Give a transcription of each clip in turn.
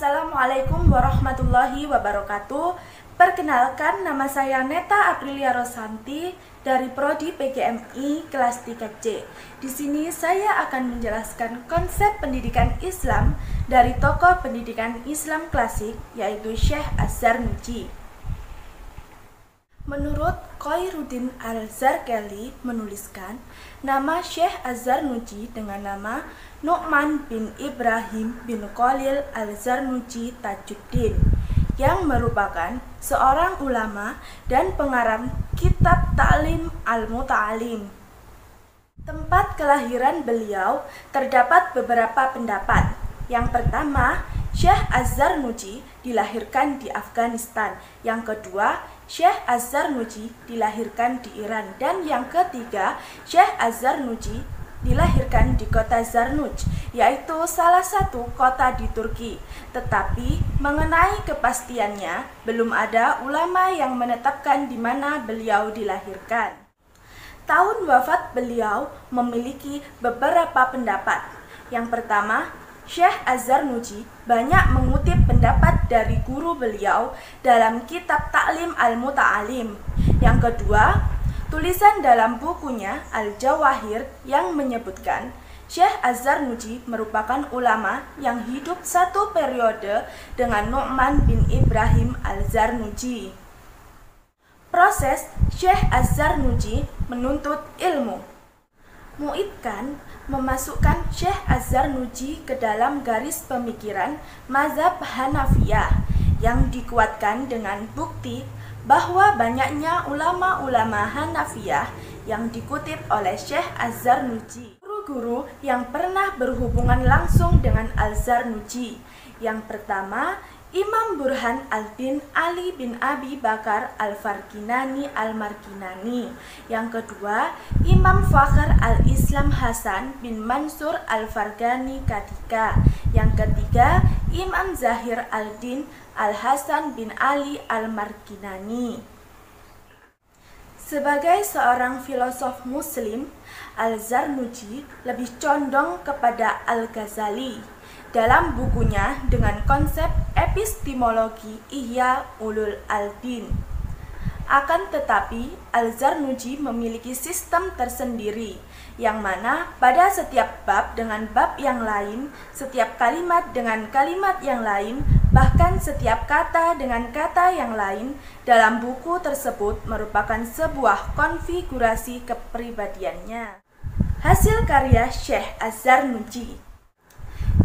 Assalamualaikum warahmatullahi wabarakatuh. Perkenalkan, nama saya Neta Aprilia Rosanti dari Prodi PGMI kelas 3C. Di sini saya akan menjelaskan konsep pendidikan Islam dari tokoh pendidikan Islam klasik, yaitu Syekh Az-Zarnuji. Menurut Khairuddin Al-Zarkeli menuliskan, nama Syekh Az-Zarnuji dengan nama Nu'man bin Ibrahim bin Khalil Al-Zarnuji Tajuddin, yang merupakan seorang ulama dan pengarang kitab Ta'lim Al-Muta'alim. Tempat kelahiran beliau terdapat beberapa pendapat. Yang pertama, Syekh Az-Zarnuji dilahirkan di Afghanistan. Yang kedua, Syekh Az-Zarnuji dilahirkan di Iran. Dan yang ketiga, Syekh Az-Zarnuji dilahirkan di kota Zarnuj, yaitu salah satu kota di Turki. Tetapi mengenai kepastiannya, belum ada ulama yang menetapkan di mana beliau dilahirkan. Tahun wafat beliau memiliki beberapa pendapat. Yang pertama, Syekh Az-Zarnuji banyak mengutip pendapat dari guru beliau dalam kitab Ta'lim Al-Muta'alim. Yang kedua, tulisan dalam bukunya Al-Jawahir yang menyebutkan Syekh Az-Zarnuji merupakan ulama yang hidup satu periode dengan Nu'man bin Ibrahim Al-Zarnuji. Proses Syekh Az-Zarnuji menuntut ilmu. Mu'idkan memasukkan Syekh Az-Zarnuji ke dalam garis pemikiran mazhab Hanafiyah yang dikuatkan dengan bukti bahwa banyaknya ulama-ulama Hanafiyah yang dikutip oleh Syekh Az-Zarnuji. Guru-guru yang pernah berhubungan langsung dengan Al-Zarnuji. Yang pertama, Imam Burhan al-Din Ali bin Abi Bakar al-Farkinani al-Markinani. Yang kedua, Imam Fakhr al-Islam Hasan bin Mansur al-Fargani Kadika. Yang ketiga, Imam Zahir al-Din al-Hasan bin Ali al-Markinani. Sebagai seorang filosof muslim, Al-Zarnuji lebih condong kepada Al-Ghazali dalam bukunya dengan konsep epistemologi Ihya Ulul Al-Din. Akan tetapi, Al-Zarnuji memiliki sistem tersendiri, yang mana pada setiap bab dengan bab yang lain, setiap kalimat dengan kalimat yang lain, bahkan setiap kata dengan kata yang lain dalam buku tersebut merupakan sebuah konfigurasi kepribadiannya. Hasil karya Syekh Az-Zarnuji.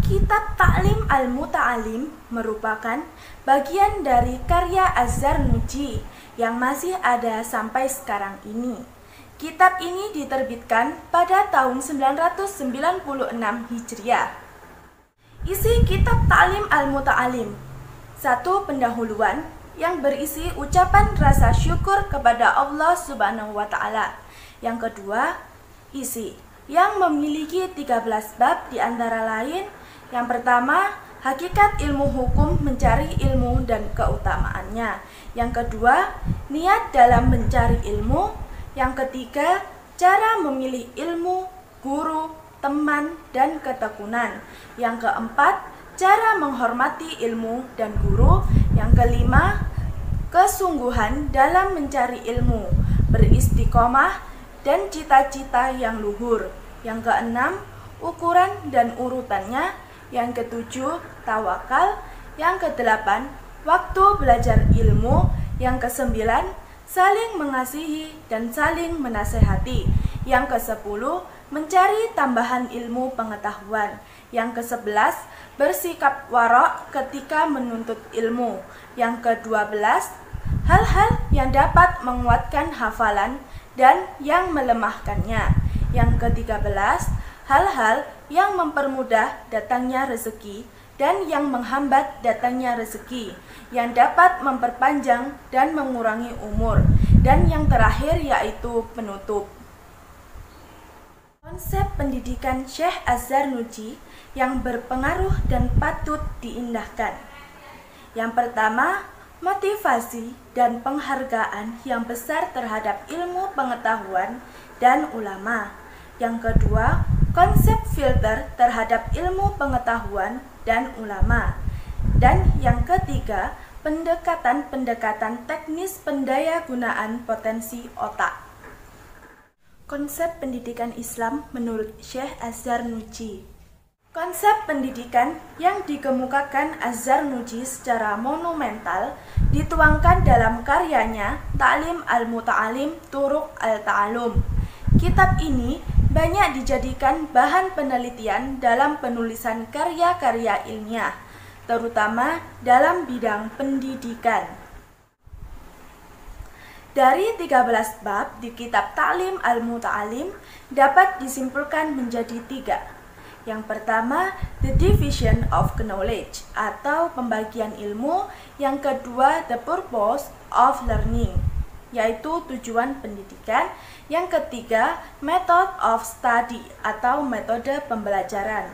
Kitab Ta'lim Al-Muta'alim merupakan bagian dari karya Az-Zarnuji yang masih ada sampai sekarang ini. Kitab ini diterbitkan pada tahun 996 Hijriah. Isi kitab Ta'lim Al-Muta'alim: 1. Pendahuluan yang berisi ucapan rasa syukur kepada Allah Subhanahu wa Ta'ala. Yang kedua, isi yang memiliki 13 bab di antara lain. Yang pertama, hakikat ilmu hukum, mencari ilmu dan keutamaannya. Yang kedua, niat dalam mencari ilmu. Yang ketiga, cara memilih ilmu, guru, teman, dan ketekunan. Yang keempat, cara menghormati ilmu dan guru. Yang kelima, kesungguhan dalam mencari ilmu, beristiqomah, dan cita-cita yang luhur. Yang keenam, ukuran dan urutannya. Yang ketujuh, tawakal. Yang kedelapan, waktu belajar ilmu. Yang kesembilan, saling mengasihi dan saling menasehati. Yang kesepuluh, mencari tambahan ilmu pengetahuan. Yang ke-11, bersikap warok ketika menuntut ilmu. Yang ke-12, hal-hal yang dapat menguatkan hafalan dan yang melemahkannya. Yang ke-13, hal-hal yang mempermudah datangnya rezeki dan yang menghambat datangnya rezeki, yang dapat memperpanjang dan mengurangi umur. Dan yang terakhir yaitu penutup. Konsep pendidikan Syekh Az-Zarnuji yang berpengaruh dan patut diindahkan. Yang pertama, motivasi dan penghargaan yang besar terhadap ilmu pengetahuan dan ulama. Yang kedua, konsep filter terhadap ilmu pengetahuan dan ulama. Dan yang ketiga, pendekatan-pendekatan teknis pendayagunaan potensi otak. Konsep pendidikan Islam menurut Syekh Az-Zarnuji. Konsep pendidikan yang dikemukakan Az-Zarnuji secara monumental dituangkan dalam karyanya Ta'lim al-Muta'alim Turuq al-Ta'alum. Kitab ini banyak dijadikan bahan penelitian dalam penulisan karya-karya ilmiah, terutama dalam bidang pendidikan. Dari 13 bab di kitab Ta'lim al-Muta'alim dapat disimpulkan menjadi 3. Yang pertama, the division of knowledge atau pembagian ilmu. Yang kedua, the purpose of learning, yaitu tujuan pendidikan. Yang ketiga, method of study atau metode pembelajaran.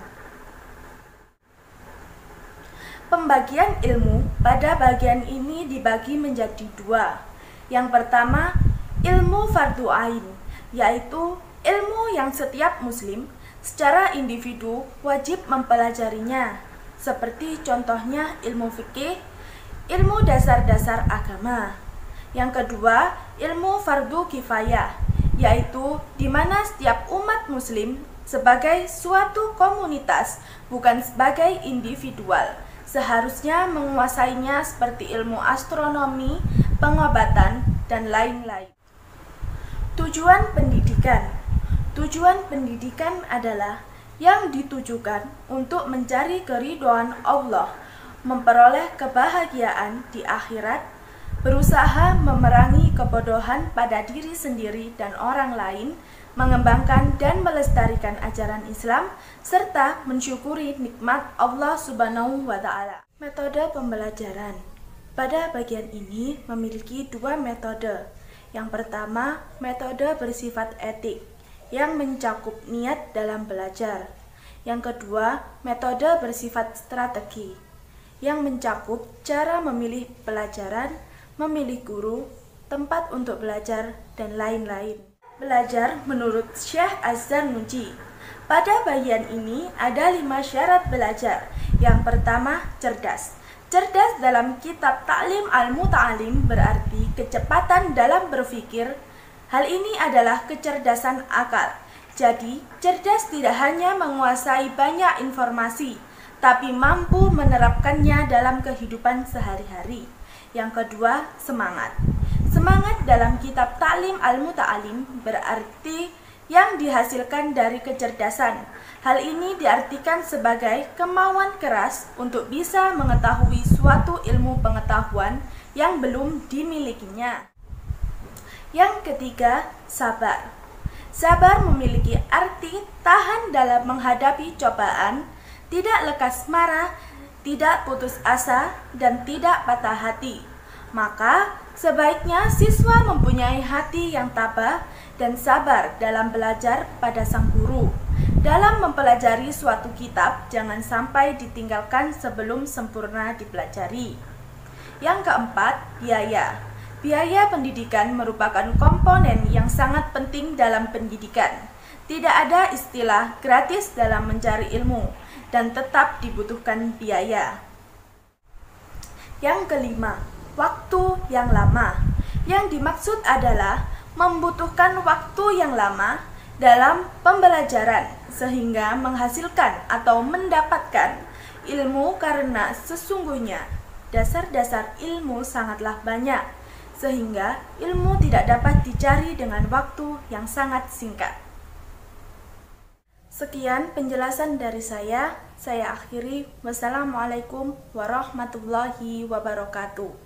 Pembagian ilmu pada bagian ini dibagi menjadi 2. Yang pertama, ilmu fardu ain, yaitu ilmu yang setiap muslim secara individu wajib mempelajarinya, seperti contohnya ilmu fikih, ilmu dasar-dasar agama. Yang kedua, ilmu fardu kifayah, yaitu di mana setiap umat muslim sebagai suatu komunitas, bukan sebagai individual, seharusnya menguasainya seperti ilmu astronomi, pengobatan, dan lain-lain. Tujuan pendidikan. Tujuan pendidikan adalah yang ditujukan untuk mencari keridhaan Allah, memperoleh kebahagiaan di akhirat, berusaha memerangi kebodohan pada diri sendiri dan orang lain, mengembangkan dan melestarikan ajaran Islam, serta mensyukuri nikmat Allah Subhanahu wa Ta'ala. Metode pembelajaran. Pada bagian ini memiliki 2 metode. Yang pertama, metode bersifat etik yang mencakup niat dalam belajar. Yang kedua, metode bersifat strategi yang mencakup cara memilih pelajaran, memilih guru, tempat untuk belajar, dan lain-lain. Belajar menurut Syekh Az-Zarnuji. Pada bagian ini ada 5 syarat belajar. Yang pertama, cerdas. Cerdas dalam kitab Ta'lim al-Muta'alim berarti kecepatan dalam berpikir. Hal ini adalah kecerdasan akal. Jadi, cerdas tidak hanya menguasai banyak informasi, tapi mampu menerapkannya dalam kehidupan sehari-hari. Yang kedua, semangat. Semangat dalam kitab Ta'lim al-Muta'alim berarti yang dihasilkan dari kecerdasan. Hal ini diartikan sebagai kemauan keras untuk bisa mengetahui suatu ilmu pengetahuan yang belum dimilikinya. Yang ketiga, sabar. Sabar memiliki arti tahan dalam menghadapi cobaan, tidak lekas marah, tidak putus asa, dan tidak patah hati. Maka, sebaiknya siswa mempunyai hati yang tabah dan sabar dalam belajar pada sang guru. Dalam mempelajari suatu kitab, jangan sampai ditinggalkan sebelum sempurna dipelajari. Yang keempat, biaya. Biaya pendidikan merupakan komponen yang sangat penting dalam pendidikan. Tidak ada istilah gratis dalam mencari ilmu, dan tetap dibutuhkan biaya. Yang kelima, waktu yang lama. Yang dimaksud adalah membutuhkan waktu yang lama dalam pembelajaran, sehingga menghasilkan atau mendapatkan ilmu, karena sesungguhnya dasar-dasar ilmu sangatlah banyak, sehingga ilmu tidak dapat dicari dengan waktu yang sangat singkat. Sekian penjelasan dari saya akhiri. Wassalamualaikum warahmatullahi wabarakatuh.